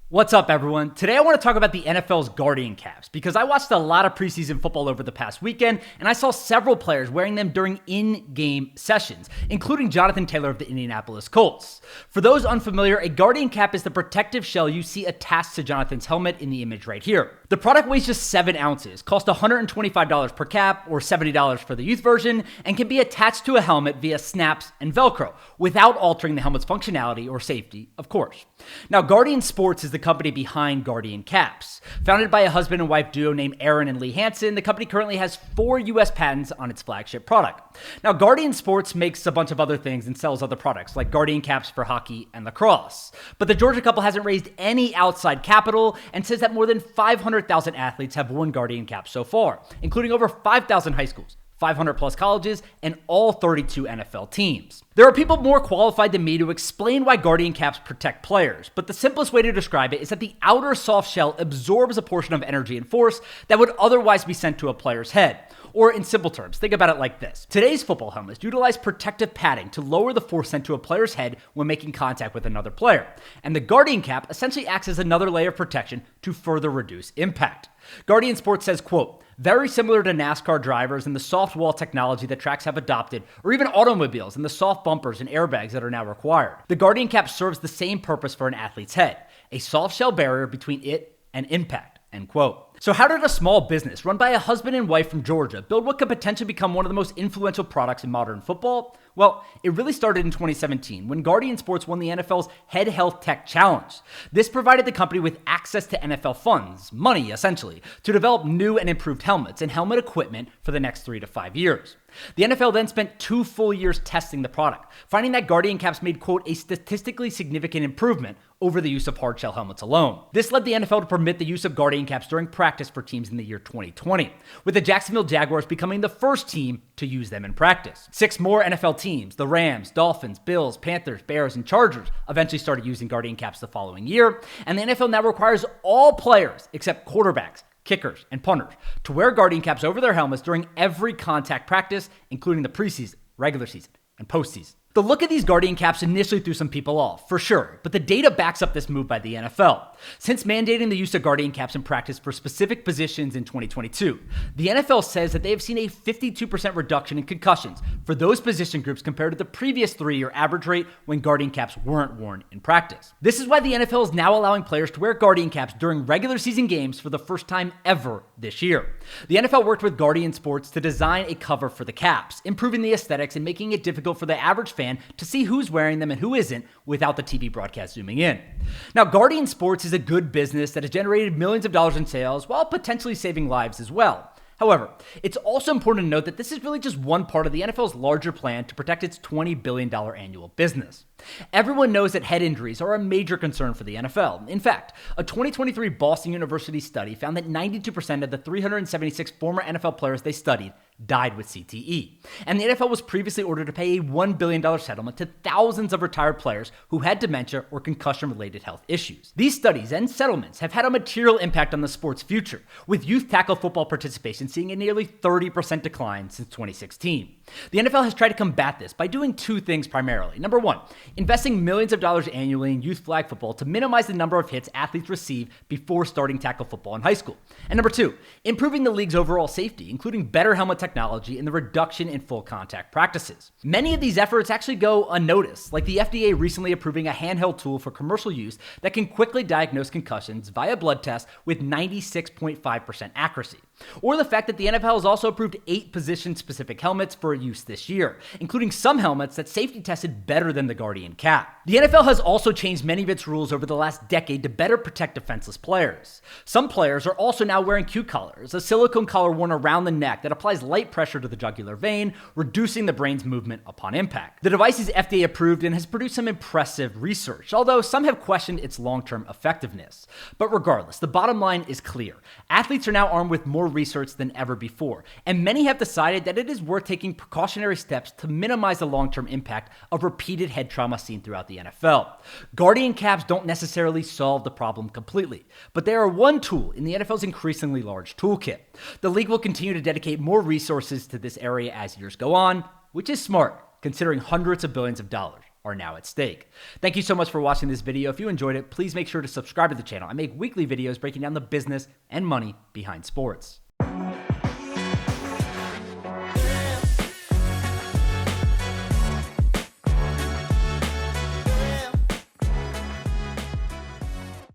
What's up, everyone? Today I want to talk about the NFL's Guardian Caps because I watched a lot of preseason football over the past weekend and I saw several players wearing them during in-game sessions, including Jonathan Taylor of the Indianapolis Colts. For those unfamiliar, a Guardian Cap is the protective shell you see attached to Jonathan's helmet in the image right here. The product weighs just 7 ounces, costs $125 per cap or $70 for the youth version, and can be attached to a helmet via snaps and Velcro without altering the helmet's functionality or safety, of course. Now, Guardian Sports is the company behind Guardian Caps. Founded by a husband and wife duo named Aaron and Lee Hansen, the company currently has 4 US patents on its flagship product. Now, Guardian Sports makes a bunch of other things and sells other products, like Guardian Caps for hockey and lacrosse. But the Georgia couple hasn't raised any outside capital and says that more than 500,000 athletes have worn Guardian Caps so far, including over 5,000 high schools, 500 plus colleges, and all 32 NFL teams. There are people more qualified than me to explain why Guardian Caps protect players, but the simplest way to describe it is that the outer soft shell absorbs a portion of energy and force that would otherwise be sent to a player's head. Or in simple terms, think about it like this. Today's football helmets utilize protective padding to lower the force sent to a player's head when making contact with another player. And the Guardian Cap essentially acts as another layer of protection to further reduce impact. Guardian Sports says, quote, very similar to NASCAR drivers and the soft wall technology that tracks have adopted, or even automobiles and the soft bumpers and airbags that are now required. The Guardian Cap serves the same purpose for an athlete's head, a soft shell barrier between it and impact, end quote. So how did a small business run by a husband and wife from Georgia build what could potentially become one of the most influential products in modern football? Well, it really started in 2017 when Guardian Sports won the NFL's Head Health Tech Challenge. This provided the company with access to NFL funds, money essentially, to develop new and improved helmets and helmet equipment for the next 3 to 5 years. The NFL then spent 2 full years testing the product, finding that Guardian Caps made, quote, a statistically significant improvement over the use of hard shell helmets alone. This led the NFL to permit the use of Guardian Caps during practice for teams in the year 2020, with the Jacksonville Jaguars becoming the first team to use them in practice. 6 more NFL teams, the Rams, Dolphins, Bills, Panthers, Bears, and Chargers, eventually started using Guardian Caps the following year, and the NFL now requires all players except quarterbacks, kickers, and punters to wear Guardian Caps over their helmets during every contact practice, including the preseason, regular season, and postseason. The look of these Guardian Caps initially threw some people off, for sure, but the data backs up this move by the NFL. Since mandating the use of Guardian Caps in practice for specific positions in 2022, the NFL says that they have seen a 52% reduction in concussions for those position groups compared to the previous 3-year average rate when Guardian Caps weren't worn in practice. This is why the NFL is now allowing players to wear Guardian Caps during regular season games for the first time ever this year. The NFL worked with Guardian Sports to design a cover for the caps, improving the aesthetics and making it difficult for the average fan to see who's wearing them and who isn't without the TV broadcast zooming in. Now, Guardian Sports is a good business that has generated millions of dollars in sales while potentially saving lives as well. However, it's also important to note that this is really just one part of the NFL's larger plan to protect its $20 billion annual business. Everyone knows that head injuries are a major concern for the NFL. In fact, a 2023 Boston University study found that 92% of the 376 former NFL players they studied died with CTE. And the NFL was previously ordered to pay a $1 billion settlement to thousands of retired players who had dementia or concussion-related health issues. These studies and settlements have had a material impact on the sport's future, with youth tackle football participation seeing a nearly 30% decline since 2016. The NFL has tried to combat this by doing 2 things primarily. Number 1, investing millions of dollars annually in youth flag football to minimize the number of hits athletes receive before starting tackle football in high school. And number 2, improving the league's overall safety, including better helmet technology and the reduction in full contact practices. Many of these efforts actually go unnoticed, like the FDA recently approving a handheld tool for commercial use that can quickly diagnose concussions via blood tests with 96.5% accuracy. Or the fact that the NFL has also approved 8 position-specific helmets for use this year, including some helmets that safety tested better than the Guardian Cap. The NFL has also changed many of its rules over the last decade to better protect defenseless players. Some players are also now wearing Q collars, a silicone collar worn around the neck that applies light pressure to the jugular vein, reducing the brain's movement upon impact. The device is FDA approved and has produced some impressive research, although some have questioned its long-term effectiveness. But regardless, the bottom line is clear. Athletes are now armed with more research than ever before, and many have decided that it is worth taking precautionary steps to minimize the long-term impact of repeated head trauma seen throughout the NFL. Guardian Caps don't necessarily solve the problem completely, but they are one tool in the NFL's increasingly large toolkit. The league will continue to dedicate more resources to this area as years go on, which is smart, considering hundreds of billions of dollars are now at stake. Thank you so much for watching this video. If you enjoyed it, please make sure to subscribe to the channel. I make weekly videos breaking down the business and money behind sports.